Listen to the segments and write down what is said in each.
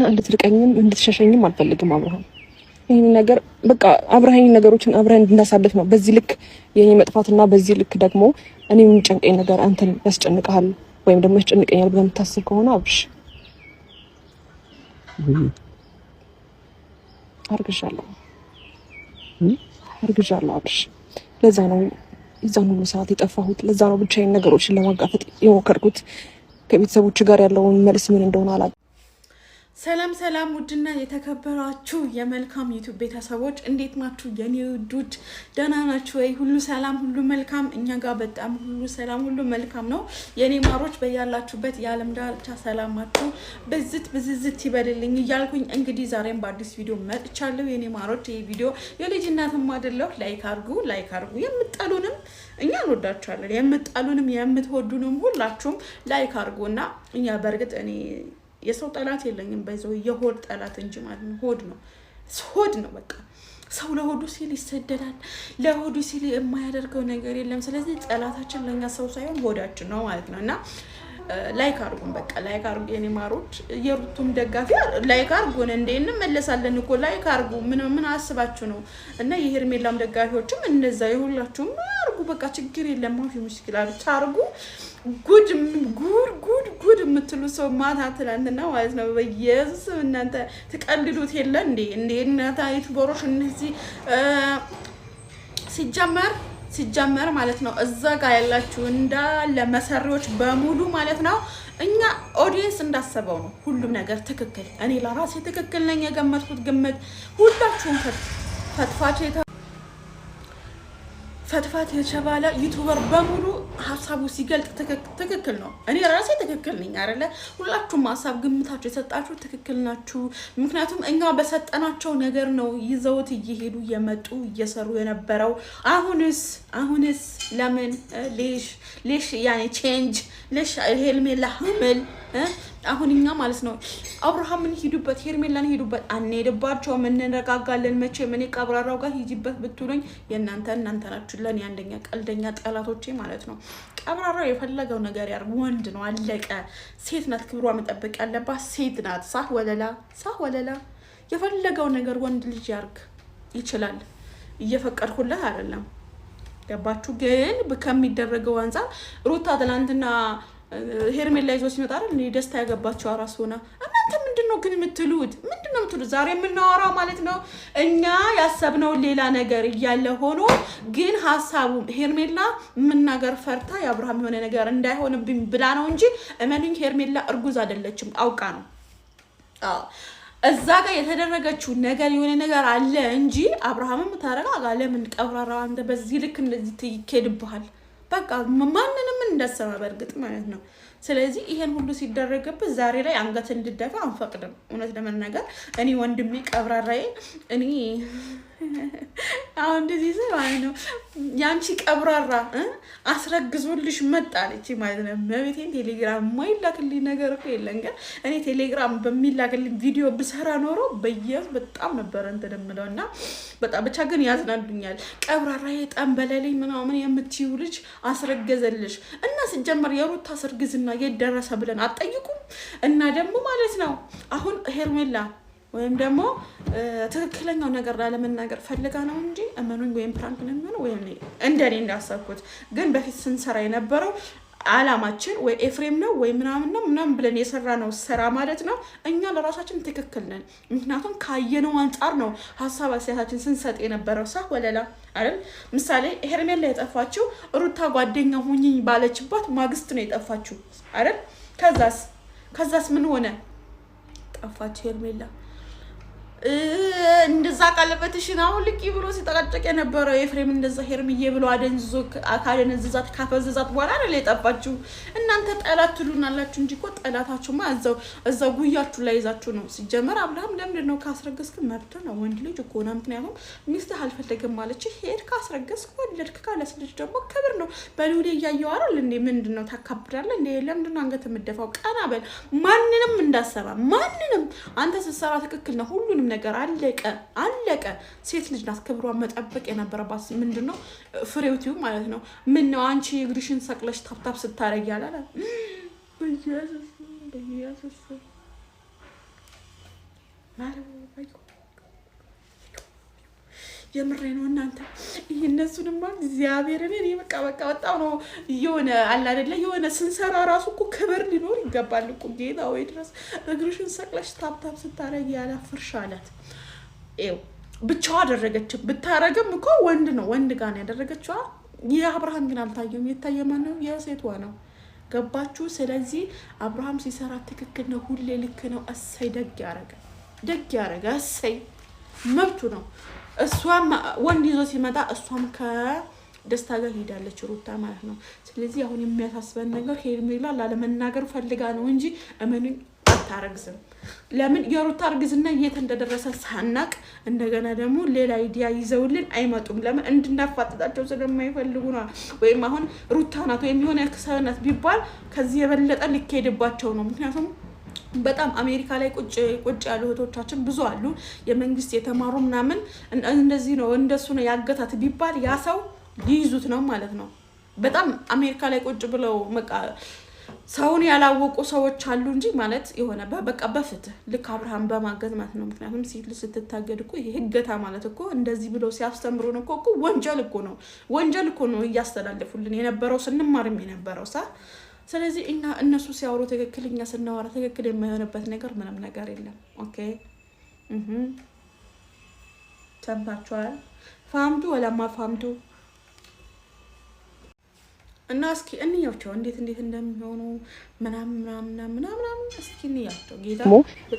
እና እንድትርቀኝም እንድትሸሸኝም አልፈልግም አብርሃም። ይሄን ነገር በቃ አብርሃም ነገሮችን አብረን እንድናሳልፍ ነው። በዚህ ልክ የኔ መጥፋትና በዚህ ልክ ደግሞ እኔ የሚጨንቀኝ ነገር አንተን ያስጨንቅሃል ወይም ደግሞ ያስጨንቀኛል ብለህ የምታስብ ከሆነ አብርሽ አርግዣለሁ አብርሽ። ለዛ ነው የዛን ሁሉ ሰዓት የጠፋሁት። ለዛ ነው ብቻዬን ነገሮችን ለማጋፈጥ የሞከርኩት። ከቤተሰቦች ጋር ያለውን መልስ ምን እንደሆነ አላውቅም። ሰላም ሰላም፣ ውድና የተከበራችሁ የመልካም ዩቲዩብ ቤተሰቦች እንዴት ናችሁ? የኔ ውዶች ደህና ናችሁ ወይ? ሁሉ ሰላም፣ ሁሉ መልካም። እኛ ጋር በጣም ሁሉ ሰላም፣ ሁሉ መልካም ነው። የኔ ማሮች በያላችሁበት የዓለም ዳርቻ ሰላማችሁ ብዝት ይበልልኝ እያልኩኝ እንግዲህ ዛሬም በአዲስ ቪዲዮ መጥቻለሁ። የኔ ማሮች ይሄ ቪዲዮ የልጅነትም አይደለም። ላይክ አድርጉ። የምትጠሉንም እኛ እንወዳችኋለን። የምትጠሉንም የምትወዱንም ሁላችሁም ላይክ አድርጉና እኛ በእርግጥ እኔ የሰው ጠላት የለኝም ባይዘው የሆድ ጠላት እንጂ ማለት ነው። ሆድ ነው በቃ። ሰው ለሆዱ ሲል ይሰደዳል። ለሆዱ ሲል የማያደርገው ነገር የለም። ስለዚህ ጠላታችን ለኛ ሰው ሳይሆን ሆዳችን ነው ማለት ነውና ላይክ አድርጉን። በቃ ላይክ አድርጉ የኔ ማሮች። የሩቱም ደጋፊ ላይክ አድርጉን። እንዴን እንመለሳለን እኮ ላይክ አድርጉ። ምን አስባችሁ ነው? እና የሄርሜላም ደጋፊዎችም እንደዛ የሁላችሁም አድርጉ። በቃ ችግር የለም። ማፊ ሙሽኪላ ብቻ አድርጉ። ጉድ የምትሉ ሰው ማታ ትላንትና ማለት ነው። በኢየሱስ እናንተ ትቀልዱት የለ እንዴ እናንተ ዩቲዩበሮች እነዚህ ሲጀመር ማለት ነው። እዛ ጋር ያላችሁ እንዳለ መሰሪዎች በሙሉ ማለት ነው። እኛ ኦዲየንስ እንዳሰበው ነው ሁሉም ነገር ትክክል። እኔ ለራሴ ትክክል ነኝ የገመትኩት ግምት ሁላችሁም ፈትፋት የተባለ ዩቲዩበር በሙሉ ሀሳቡ ሲገልጥ ትክክል ነው። እኔ ራሴ ትክክል ነኝ አይደለ? ሁላችሁም ሀሳብ ግምታችሁ የሰጣችሁ ትክክል ናችሁ። ምክንያቱም እኛ በሰጠናቸው ነገር ነው ይዘውት እየሄዱ እየመጡ እየሰሩ የነበረው። አሁንስ ለምን ሌሽ ያኔ ቼንጅ ሌሽ ሄርሜላ ሀመል አሁን እኛ ማለት ነው አብርሃምን ሄዱበት ሄርሜላን ሄዱበት አንሄድባቸውም። እንረጋጋለን። መቼ ምን ቀብራራው ጋር ሂጂበት ብትሉኝ እናንተ ናችሁ ለኔ አንደኛ ቀልደኛ ጠላቶቼ ማለት ነው። ቀብራራው የፈለገው ነገር ያርግ፣ ወንድ ነው አለቀ። ሴት ናት ክብሯ መጠበቅ ያለባት ሴት ናት። ሳህ ወለላ የፈለገው ነገር ወንድ ልጅ ያርግ ይችላል። እየፈቀድኩለት አይደለም። ገባችሁ? ግን ከሚደረገው አንፃር ሩታ ትናንትና ሄርሜላ ይዞ ሲመጣ አይደል ደስታ ያገባቸው አራስ ሆና እናንተ ምንድነው ግን የምትሉት? ዛሬ የምናወራው ማለት ነው እኛ ያሰብነው ሌላ ነገር እያለ ሆኖ ግን ሐሳቡ ሄርሜላ መናገር ፈርታ የአብርሃም የሆነ ነገር እንዳይሆንብኝ ብላ ነው እንጂ እመኑኝ ሄርሜላ እርጉዝ አይደለችም፣ አውቃ ነው። እዛ ጋር የተደረገችው ነገር የሆነ ነገር አለ እንጂ አብርሃምም ተረጋጋ። ለምን ቀብራራው አንተ በዚህ ልክ እንደዚህ ትይኬድብሃል? በቃ ማንንም እንደሰማ በርግጥ ማለት ነው። ስለዚህ ይሄን ሁሉ ሲደረግበት ዛሬ ላይ አንገት እንድደፋ አንፈቅድም። እውነት ለመናገር እኔ ወንድሜ ቀብራራዬ እኔ አሁን እንደዚህ ማለት ነው ያንቺ ቀብራራ አስረግዞልሽ መጣለች ማለት ነው። መቤቴን ቴሌግራም ማይላክልኝ ነገር እኮ የለም። ግን እኔ ቴሌግራም በሚላክልኝ ቪዲዮ ብሰራ ኖሮ በጣም ነበር እንደምለውና በጣም ብቻ ግን ያዝናዱኛል። ቀብራራዬ ጠንበለልኝ ምናምን የምትይው ልጅ አስረገዘልሽ እና ሲጀመር የሩታ ሰርግዝና የደረሰ ብለን አጠይቁም። እና ደግሞ ማለት ነው አሁን ሄርሜላ ወይም ደግሞ ትክክለኛው ነገር ላለመናገር ፈልጋ ነው እንጂ እመኑኝ ወይም ፕራንክ ነው የሚሆነው ወይም እንደኔ እንዳሰብኩት። ግን በፊት ስንሰራ የነበረው አላማችን ወይ ኤፍሬም ነው ወይ ምናምን ብለን የሰራነው ስራ ማለት ነው። እኛ ለራሳችን ትክክል ነን። ምክንያቱም ካየነው አንፃር ነው ሀሳብ አስተያየታችን ስንሰጥ የነበረው። ሳህ ወለላ አይደል? ምሳሌ ሄርሜላ የጠፋችው ሩታ ጓደኛ ሆኝኝ ባለችባት ማግስት ነው የጠፋችው አይደል? ከዛስ ምን ሆነ? ጠፋች ሄርሜላ። እንደዛ ቀለበትሽን አሁን ልቂ ብሎ ሲጠቀጨቅ የነበረው ኤፍሬም እንደዛ ሄርምዬ ብሎ አደንዝዞ ካደነዝዛት ካፈዘዛት በኋላ አይደል የጠፋችሁ። እናንተ ጠላት ትሉናላችሁ እንጂ እኮ ጠላታችሁማ እዛው ጉያችሁ ላይ ይዛችሁ ነው። ሲጀመር አብርሃም ለምንድን ነው ካስረገዝክ መብት ነው፣ ወንድ ልጅ እኮ ነው። ምክንያቱም ሚስትህ አልፈለገም ማለች ሄድ ካስረገዝክ ወለድክ ካለስ ልጅ ደግሞ ክብር ነው። በሉዴ እያየው አይደል እንዴ? ምንድን ነው ታካብዳለህ እንዴ? ለምንድን ነው አንገት የምትደፋው? ቀና በል። ማንንም እንዳሰባ ማንንም አንተ ስትሰራ ትክክል ነው። ሁሉንም ነገር አለቀ። ሴት ልጅ ናት ክብሯን መጠበቅ የነበረባት። ምንድነው ፍሬውቲው ማለት ነው። ምን ነው አንቺ እግርሽን ሰቅለሽ ታፕታፕ ስታረጊ ያላለ የምሬ ነው እናንተ ይሄ እነሱንማ እግዚአብሔርን እኔ በቃ በጣም ነው የሆነ አለ አይደለ የሆነ ስንሰራ ራሱ እኮ ክብር ሊኖር ይገባል እኮ ጌታ ወይ ድረስ እግርሽን ሰቅለሽ ታፕታፕ ስታረጊ ያላፍርሽ አላት። ኤው ብቻዋ አደረገች ብታረግም እኮ ወንድ ነው ወንድ ጋር ነው ያደረገችው። የአብርሃም ግን አልታየም። የታየማ ነው የሴቷ ነው። ገባችሁ? ስለዚህ አብርሃም ሲሰራ ትክክል ነው፣ ሁሌ ልክ ነው። እሰይ ደግ ያረገ እሰይ መብቱ ነው። እሷም ወንድ ይዞ ሲመጣ እሷም ከደስታ ጋር ሄዳለች ሩታ ማለት ነው። ስለዚህ አሁን የሚያሳስበን ነገር ሄርሜላ ላለመናገር ፈልጋ ነው እንጂ እመኑኝ አታረግዝም። ለምን የሩታ እርግዝና የት እንደደረሰ ሳናቅ እንደገና ደግሞ ሌላ አይዲያ ይዘውልን አይመጡም። ለምን እንድናፋጥጣቸው ስለማይፈልጉ ነው። ወይም አሁን ሩታ ናት ወይም የሆነ ክሰነት ቢባል ከዚህ የበለጠ ሊካሄድባቸው ነው። ምክንያቱም በጣም አሜሪካ ላይ ቁጭ ያሉ እህቶቻችን ብዙ አሉ የመንግስት የተማሩ ምናምን እንደዚህ ነው እንደሱ ነው ያገታት ቢባል ያ ሰው ሊይዙት ነው ማለት ነው። በጣም አሜሪካ ላይ ቁጭ ብለው መቃ ሰውን ያላወቁ ሰዎች አሉ እንጂ ማለት የሆነ በቃ በፍትህ ልክ አብርሃም በማገዝ ማለት ነው። ምክንያቱም ሴት ልጅ ስትታገድ እኮ ይሄ ህገታ ማለት እኮ እንደዚህ ብለው ሲያስተምሩን እኮ ወንጀል እኮ ነው እያስተላለፉልን የነበረው ስንማርም የነበረው ሳ ስለዚህ እነሱ ሲያወሩ ትክክል እኛ ስናወራ ትክክል የማይሆንበት ነገር ምንም ነገር የለም። ኦኬ ሰምታችኋል? ፋምቱ ወላማ ፋምቱ እና እስኪ እንያቸው እንዴት እንደሚሆኑ ምናምን እስኪ እንያቸው። ጌታ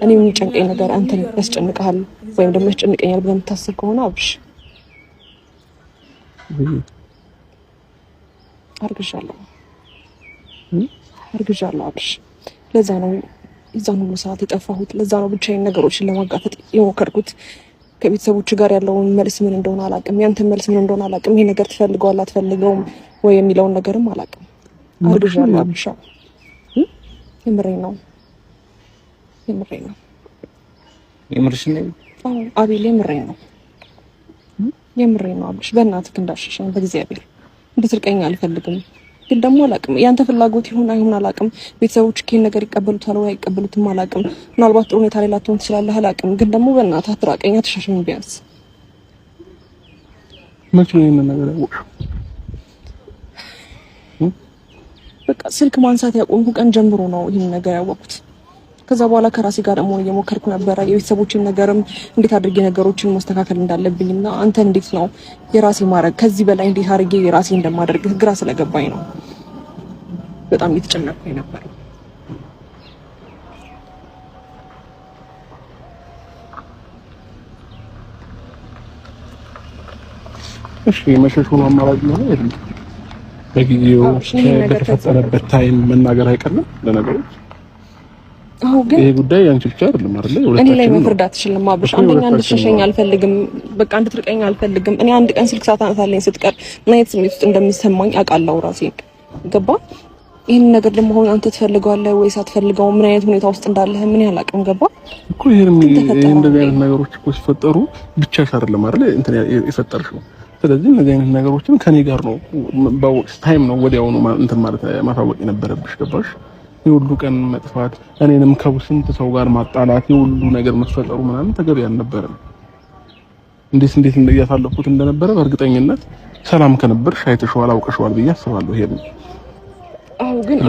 እኔ የሚጨንቀኝ ነገር አንተን ያስጨንቅሃል ወይም ደግሞ ያስጨንቀኛል ብለህ የምታስብ ከሆነ አብሽ አርግዣለሁ አብሽ። ለዛ ነው እዛን ሁሉ ሰዓት የጠፋሁት። ለዛ ነው ብቻዬን ነገሮችን ለማጋፈጥ የሞከርኩት። ከቤተሰቦች ጋር ያለውን መልስ ምን እንደሆነ አላውቅም። ያንተን መልስ ምን እንደሆነ አላውቅም። ይሄ ነገር ትፈልገዋለህ አትፈልገውም ወይ የሚለውን ነገርም አላውቅም። አርግዣለሁ አብሽ። የምሬን ነው። የምርሽ ነው አቤል፣ የምሬን ነው አብሽ። በእናትህ እንዳሸሸኝ በእግዚአብሔር እንድትርቀኝ አልፈልግም። ግን ደግሞ አላውቅም ያንተ ፍላጎት ይሁን አይሁን አላውቅም። ቤተሰቦች ይሄን ነገር ይቀበሉታል ወይ አይቀበሉትም አላውቅም። ምናልባት ጥሩ ሁኔታ ላይ ላትሆን ትችላለህ አላውቅም። ግን ደግሞ በእናትህ አትራቀኝ፣ አትሻሸኝ ቢያንስ። መቼ ነው ይሄን ነገር ያወቅሽው? በቃ ስልክ ማንሳት ያቆምኩ ቀን ጀምሮ ነው ይሄን ነገር ያወቅኩት። ከዛ በኋላ ከራሴ ጋር ደግሞ እየሞከርኩ ነበር የቤተሰቦችን ነገርም እንዴት አድርጌ ነገሮችን ማስተካከል እንዳለብኝና አንተ እንዴት ነው የራሴ ማድረግ ከዚህ በላይ እንዴት አድርጌ የራሴ እንደማደርግ ግራ ስለገባኝ ነው በጣም እየተጨነቅኩኝ ነበር። እሺ መሸሹን አማራጭ ነው አይደል? በጊዜው በተፈጠረበት ታይም መናገር አይቀርም ለነገሮች። አው ግን ይሄ ጉዳይ አንቺ ብቻ አይደለም አይደል? እኔ ላይ መፍረድ አትችልም አብሽ። አንደኛ እንድትሸሸኝ አልፈልግም፣ በቃ እንድትርቀኝ አልፈልግም። እኔ አንድ ቀን ስልክ ሳታነሳለኝ ስትቀር ምን አይነት ስሜት ውስጥ እንደሚሰማኝ አውቃለሁ ራሴን። ገባ? ይሄን ነገር ደግሞ አሁን አንተ ትፈልገዋለህ ወይስ አትፈልገው? ምን አይነት ሁኔታ ውስጥ እንዳለህ ምን ያላቀም ገባ እኮ። ይሄን እንደዚህ አይነት ነገሮች እኮ ሲፈጠሩ ብቻሽ አይደለም አይደል እንትን የፈጠርሽው። ስለዚህ እነዚህ አይነት ነገሮችን ከኔ ጋር ነው በወቅት ታይም ነው ወዲያውኑ እንትን ማለት ማሳወቅ የነበረብሽ። ገባሽ? የሁሉ ቀን መጥፋት እኔንም ከስንት ሰው ጋር ማጣላት የሁሉ ነገር መፈጠሩ ምናምን ተገቢ አልነበረም። እንዴት እያሳለፉት እንደነበረ በእርግጠኝነት ሰላም ከነበርሽ አይተሽዋል አውቀሽዋል ብዬ አስባለሁ። ይሄ ነው። አው ግን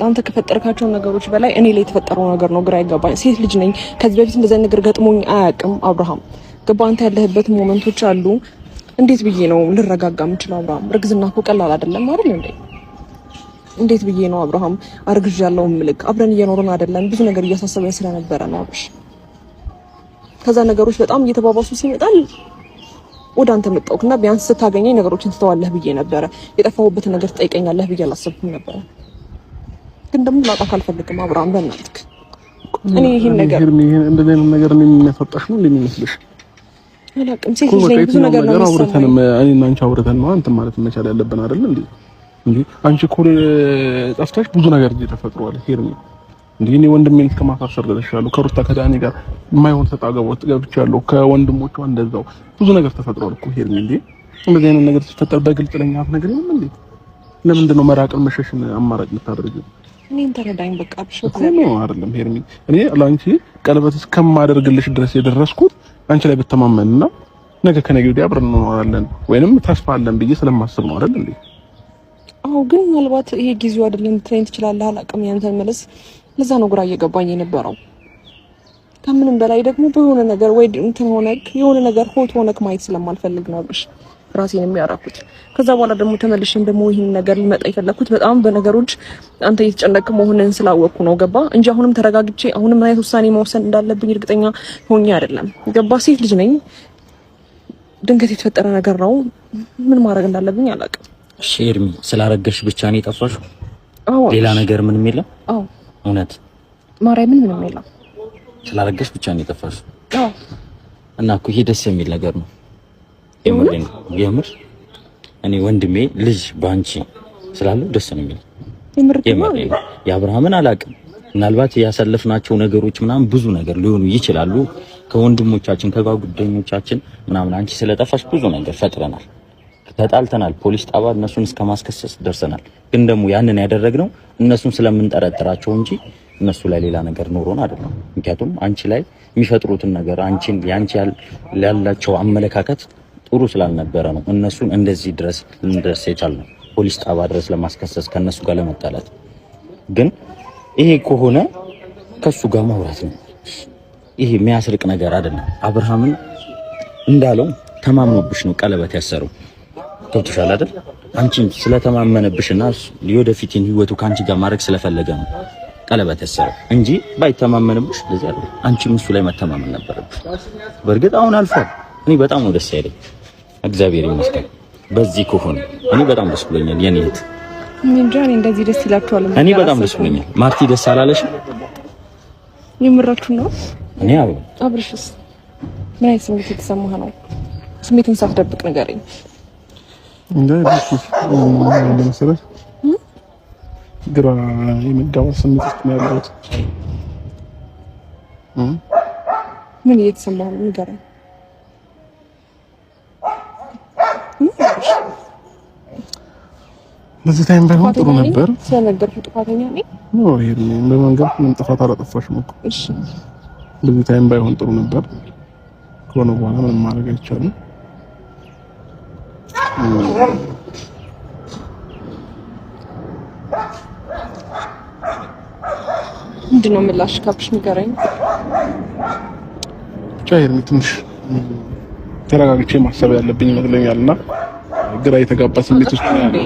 አንተ ከፈጠርካቸው ነገሮች በላይ እኔ ላይ የተፈጠረው ነገር ነው ግራ ይገባኝ። ሴት ልጅ ነኝ። ከዚህ በፊት እንደዛ ነገር ገጥሞኝ አያውቅም። አብርሃም ገባ? አንተ ያለህበት ሞመንቶች አሉ። እንዴት ብዬ ነው ልረጋጋ የምችለው? አብርሃም እርግዝና እኮ ቀላል አይደለም አይደል እንዴ? እንዴት ብዬ ነው አብርሃም አርግዣለሁ ምልክ? አብረን እየኖርን አይደለም። ብዙ ነገር እያሳሰበኝ ስለነበረ ነው አብሽ። ከዛ ነገሮች በጣም እየተባባሱ ሲመጣል ወደ አንተ መጣሁና ቢያንስ ስታገኘኝ ነገሮችን ትተዋለህ ብዬ ነበረ። የጠፋሁበትን ነገር ትጠይቀኛለህ ብዬ አላሰብኩም ነበር። ግን ደግሞ ላጣ አልፈልግም አብርሃም በእናትህ። እኔ ይሄን ነገር እንደዚህ አይነት ነገር ምን የሚያፈጣሽ ነው እንደሚመስልሽ? አላውቅም። ሴት ልጅ ብዙ ነገር ነው አውርተን እኔና አንቺ አውርተን ነው አንተ ማለት መቻል ያለብን አይደል እንዴ? አንቺ እኮ ጠፍተሽ ብዙ ነገር ተፈጥሯል። ሄርሚ እንዴ እኔ ወንድሜን እስከማሳሰር ደርሻለሁ። ከሩታ ከዳኒ ጋር የማይሆን ተጣገቦት ገብቻለሁ። ከወንድሞቿ እንደዛው ብዙ ነገር ተፈጥሯል እኮ ሄርሚ። እንዴ እንደዚህ አይነት ነገር ሲፈጠር በግልጽ ለኛ አትነግሪኝም እንዴ? ለምንድን ነው መራቅን መሸሽን አማራጭ ልታደርጊው? እኔን ተረዳኝ በቃ ብሽ ነው አይደለም ሄርሚ እኔ ላንቺ ቀለበት እስከማደርግልሽ ድረስ የደረስኩት አንቺ ላይ በተማመንና ነገ ከነገ ወዲያ አብረን እንኖራለን ወይንም ተስፋ አለን ብዬ ስለማስብ ነው አይደል እንዴ? አዎ ግን ምናልባት ይሄ ጊዜው አይደለም ልትለኝ ትችላለህ። አላውቅም ያንተን መልስ። ለዛ ነው ግራ እየገባኝ የነበረው። ከምንም በላይ ደግሞ በሆነ ነገር ወይ እንትን ሆነክ የሆነ ነገር ሆት ሆነክ ማየት ስለማልፈልግ ነው ብሽ ራሴን የሚያራኩት። ከዛ በኋላ ደግሞ ተመልሼም ደግሞ ይሄን ነገር ሊመጣ የፈለኩት በጣም በነገሮች አንተ እየተጨነቅክ መሆንን ስላወቅኩ ነው ገባ እንጂ አሁንም ተረጋግቼ አሁንም አይነት ውሳኔ መወሰን እንዳለብኝ እርግጠኛ ሆኜ አይደለም ገባ። ሴት ልጅ ነኝ። ድንገት የተፈጠረ ነገር ነው። ምን ማድረግ እንዳለብኝ አላውቅም። እሺ ኤርሚ ስላረገሽ ብቻ ነው የጠፋሽው? አዎ ሌላ ነገር ምንም የለም? አዎ እውነት ማርያምን ምንም የለም። ስላረገሽ ብቻ ነው የጠፋሽው? አዎ እና እኮ ይሄ ደስ የሚል ነገር ነው። የምር እኔ ወንድሜ ልጅ ባንቺ ስላለው ደስ ነው የሚል። የምር የአብርሃምን አላውቅም። ምናልባት ያሳለፍናቸው ነገሮች ምናምን ብዙ ነገር ሊሆኑ ይችላሉ። ከወንድሞቻችን ከጓደኞቻችን ምናምን አንቺ ስለጠፋሽ ብዙ ነገር ፈጥረናል፣ ተጣልተናል፣ ፖሊስ ጣቢያ እነሱን እስከማስከሰስ ደርሰናል። ግን ደግሞ ያንን ያደረግነው እነሱን ስለምንጠረጥራቸው እንጂ እነሱ ላይ ሌላ ነገር ኖሮን አይደለም። ምክንያቱም አንቺ ላይ የሚፈጥሩትን ነገር አንቺን ያንቺ ያላቸው አመለካከት ጥሩ ስላልነበረ ነው እነሱን እንደዚህ ድረስ ልንደርስ የቻልነው፣ ፖሊስ ጣቢያ ድረስ ለማስከሰስ ከነሱ ጋር ለመጣላት። ግን ይሄ ከሆነ ከሱ ጋር ማውራት ነው። ይሄ የሚያስርቅ ነገር አይደለም። አብርሃምን እንዳለው ተማምኖብሽ ነው ቀለበት ያሰረው። ገብቶሻል አይደል? አንቺን ስለተማመነብሽና የወደፊትን ህይወቱ ካንቺ ጋር ማድረግ ስለፈለገ ነው ቀለበት ያሰረው እንጂ ባይተማመንብሽ ለዚህ አይደል። አንቺም እሱ ላይ መተማመን ነበረብሽ። በእርግጥ አሁን አልፏል። እኔ በጣም ነው ደስ ያለኝ፣ እግዚአብሔር ይመስገን። በዚህ ከሆነ እኔ በጣም ደስ ብሎኛል። የኔ እህት እንጃ እኔ እንደዚህ ደስ ይላችኋል? እኔ በጣም ደስ ብሎኛል። ማርቲ ደስ አላለሽም? የምራችሁ ነው? እኔ አብርሽስ ምን አይነት ስሜት የተሰማህ ነው? ስሜትን ሳትደብቅ ንገረኝ። እንዴ ለምሳሌ ግራ የመጋባት ስሜት ውስጥ ነው ያለሁት። ምን እየተሰማህ ነው? ንገረኝ። በዚህ ታይም ባይሆን ጥሩ ነበር። ስለነገርኩህ ጥፋተኛ ነኝ? ነው ይሄ በመንገር ምን ጥፋት አላጠፋሽም እኮ። እሺ በዚህ ታይም ባይሆን ጥሩ ነበር። ከሆነ በኋላ ምንም ማድረግ አይቻልም። ምንድነው ምላሽ ካብሽ ንገረኝ። ብቻ ይሄን ትንሽ ተረጋግቼ ማሰብ ያለብኝ ይመስለኛልና ግራ የተጋባ ስሜት ውስጥ ነው ያለው።